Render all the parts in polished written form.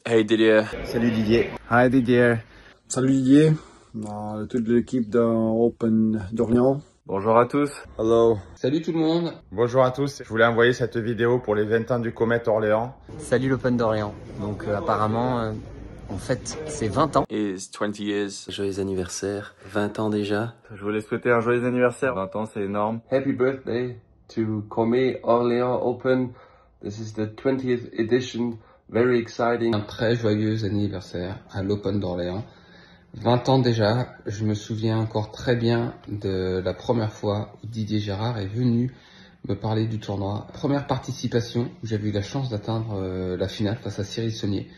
Hey Didier. Salut Didier. Hi Didier. Salut Didier, toute l'équipe de Open d'Orléans. Bonjour à tous. Hello. Salut tout le monde. Bonjour à tous. Je voulais envoyer cette vidéo pour les 20 ans du Comet Orléans. Salut l'Open d'Orléans. Donc apparemment, en fait, c'est 20 ans. Is 20 years. Joyeux anniversaire. 20 ans déjà. Je voulais souhaiter un joyeux anniversaire. 20 ans, c'est énorme. Happy birthday to Comet Orléans Open. This is the 20th edition. Very exciting. Un très joyeux anniversaire à l'Open d'Orléans. 20 ans déjà, je me souviens encore très bien de la première fois où Didier Gérard est venu me parler du tournoi. Première participation où j'avais eu la chance d'atteindre la finale face à Cyril Saunier.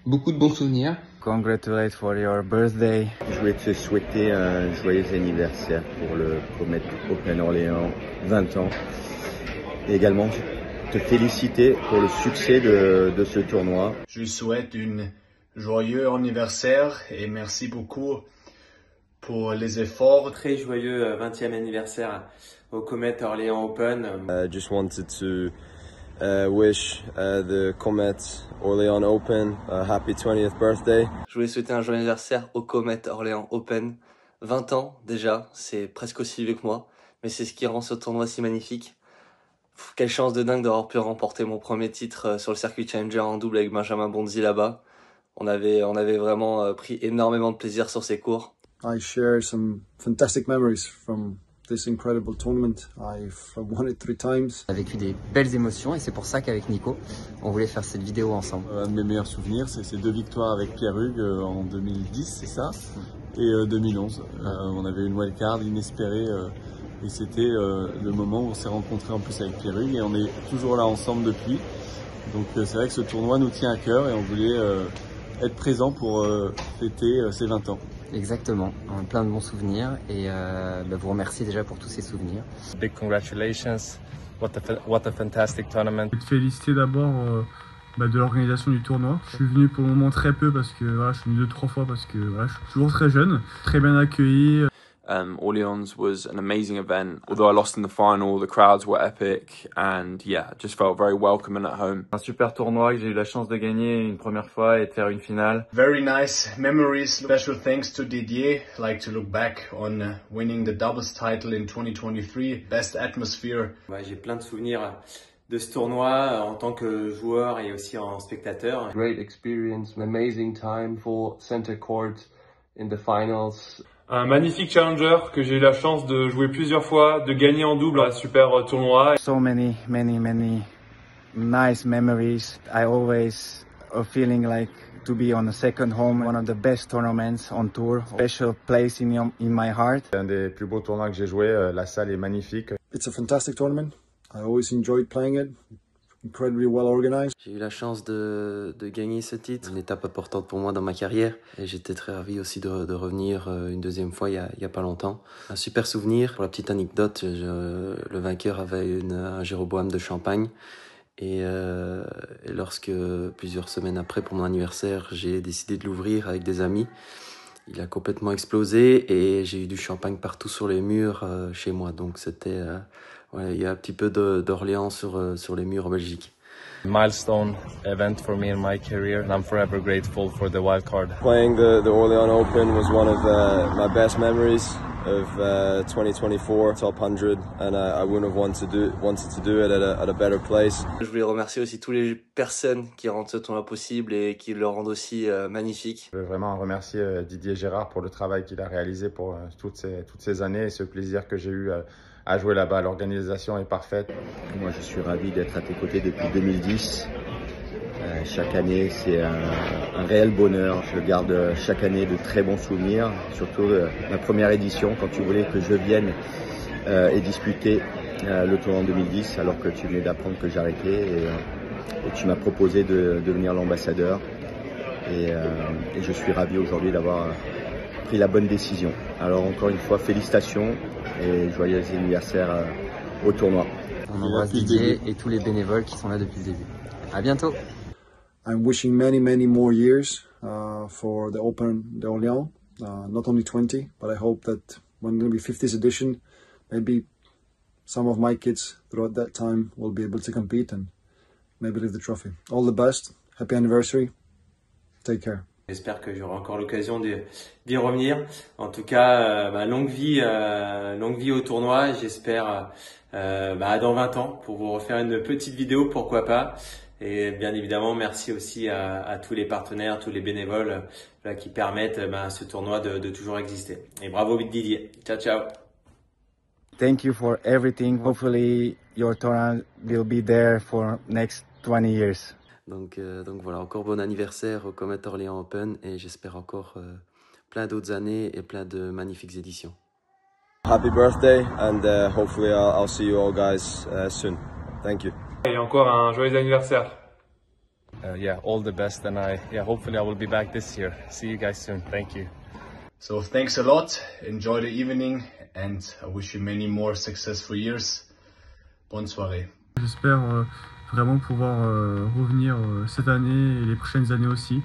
Beaucoup de bons souvenirs. Congratulations for your birthday. Je voulais te souhaiter un joyeux anniversaire pour le Comet Open Orléans, 20 ans. Et également te féliciter pour le succès de ce tournoi. Je lui souhaite un joyeux anniversaire et merci beaucoup pour les efforts. Très joyeux 20e anniversaire au Comet Orléans Open. Just wanted to wish the Comet Orléans Open a happy 20th birthday. Je voulais souhaiter un joyeux anniversaire au Comet Orléans Open. 20 ans déjà, c'est presque aussi vieux que moi, mais c'est ce qui rend ce tournoi si magnifique. Quelle chance de dingue d'avoir pu remporter mon premier titre sur le circuit Challenger en double avec Benjamin Bonzi là-bas. On avait vraiment pris énormément de plaisir sur ces cours. I share some fantastic memories from this incredible tournament. I've won it 3 times. On a vécu des belles émotions et c'est pour ça qu'avec Nico, on voulait faire cette vidéo ensemble. Un de mes meilleurs souvenirs, c'est ces 2 victoires avec Pierre Hugues en 2010, c'est ça, et 2011. On avait une wildcard inespérée et c'était le moment où on s'est rencontrés en plus avec Pierre Hugues et on est toujours là ensemble depuis. Donc c'est vrai que ce tournoi nous tient à cœur et on voulait être présent pour fêter ses 20 ans. Exactement, on a plein de bons souvenirs et vous remercie déjà pour tous ces souvenirs. Big congratulations, what a fantastic tournament. Je vais te féliciter d'abord de l'organisation du tournoi. Je suis venu pour le moment très peu parce que voilà, je suis venu 2-3 fois parce que voilà, je suis toujours très jeune, très bien accueilli. Orléans was an amazing event. Although I lost in the final, the crowds were epic and yeah, just felt very welcome and at home. Un super tournoi que j'ai eu la chance de gagner une première fois et de faire une finale. Very nice memories. Special thanks to Didier. Like to look back on winning the doubles title in 2023. Best atmosphere. Ouais, j'ai plein de souvenirs de ce tournoi en tant que joueur et aussi en spectateur. Great experience, an amazing time for center court in the finals. Un magnifique challenger que j'ai eu la chance de jouer plusieurs fois, de gagner en double, un super tournoi. So many nice memories. I always a feeling like to be on a second home, one of the best tournaments on tour. Special place in my heart. Un des plus beaux tournois que j'ai joué, la salle est magnifique. It's a fantastic tournament. I always enjoyed playing it. Incredibly well organized. J'ai eu la chance de gagner ce titre, une étape importante pour moi dans ma carrière. Et j'étais très ravi aussi de revenir une deuxième fois il y a pas longtemps. Un super souvenir. Pour la petite anecdote, le vainqueur avait un Jéroboam de champagne. Et lorsque, plusieurs semaines après, pour mon anniversaire, j'ai décidé de l'ouvrir avec des amis, il a complètement explosé et j'ai eu du champagne partout sur les murs chez moi. Donc c'était... il y a un petit peu d'Orléans sur les murs en Belgique. Milestone event for me in my career, and I'm forever grateful for the wild card. Playing the Orléans Open was one of my best memories of 2024 top 100, and I wouldn't have wanted to do it at a better place. Je voulais remercier aussi toutes les personnes qui rendent ce tournoi possible et qui le rendent aussi magnifique. Je veux vraiment remercier Didier Gérard pour le travail qu'il a réalisé pour toutes ces années et ce plaisir que j'ai eu à jouer là-bas. L'organisation est parfaite. Moi, je suis ravi d'être à tes côtés depuis 2010. Chaque année, c'est un réel bonheur. Je garde chaque année de très bons souvenirs. Surtout ma première édition, quand tu voulais que je vienne et disputer le tournoi en 2010, alors que tu venais d'apprendre que j'arrêtais. Et tu m'as proposé de devenir l'ambassadeur. Et je suis ravi aujourd'hui d'avoir pris la bonne décision. Alors encore une fois, félicitations et joyeux anniversaire au tournoi. On embrasse Didier et tous les bénévoles qui sont là depuis le début. À bientôt. I'm wishing many more years for the Open d'Orléans. Not only 20, but I hope that when it will be 50th edition, maybe some of my kids throughout that time will be able to compete and maybe lift the trophy. All the best. Happy anniversary. Take care. J'espère que j'aurai encore l'occasion d'y revenir. En tout cas, longue vie au tournoi. J'espère dans 20 ans pour vous refaire une petite vidéo, pourquoi pas. Et bien évidemment, merci aussi à tous les partenaires, tous les bénévoles qui permettent à ce tournoi de toujours exister. Et bravo Didier. Ciao, ciao. Thank you for everything. Hopefully your tournament will be there for next 20 years. Donc voilà, encore bon anniversaire au Comet Orléans Open et j'espère encore plein d'autres années et plein de magnifiques éditions. Happy birthday and hopefully I'll see you all guys soon. Thank you. Et encore un joyeux anniversaire. Yeah, all the best and hopefully I will be back this year. See you guys soon. Thank you. So thanks a lot. Enjoy the evening and I wish you many more successful years. Bonne soirée. J'espère vraiment pouvoir revenir cette année et les prochaines années aussi.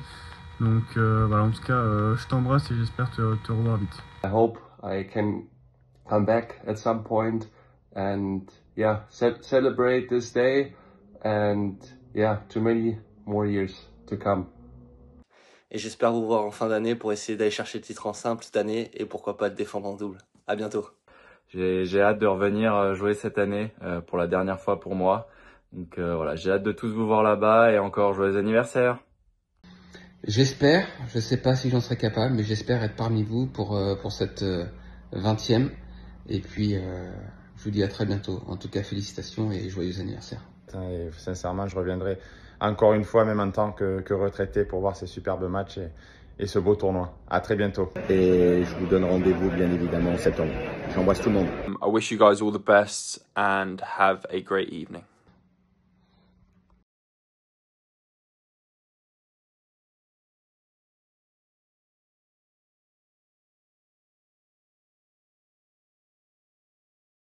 Donc voilà, en tout cas, je t'embrasse et j'espère te revoir vite. I hope I can come back at some point and yeah, celebrate this day and yeah, too many more years to come. Et j'espère vous voir en fin d'année pour essayer d'aller chercher le titre en simple cette année et pourquoi pas le défendre en double. À bientôt. J'ai hâte de revenir jouer cette année pour la dernière fois pour moi. Donc voilà, j'ai hâte de tous vous voir là-bas et encore joyeux anniversaire. J'espère, je sais pas si j'en serai capable, mais j'espère être parmi vous pour cette 20e. Et puis je vous dis à très bientôt. En tout cas, félicitations et joyeux anniversaire. Et sincèrement, je reviendrai encore une fois, même en tant que retraité, pour voir ces superbes matchs et ce beau tournoi. À très bientôt. Et je vous donne rendez-vous bien évidemment en septembre. J'embrasse tout le monde. I wish you guys all the best and have a great evening.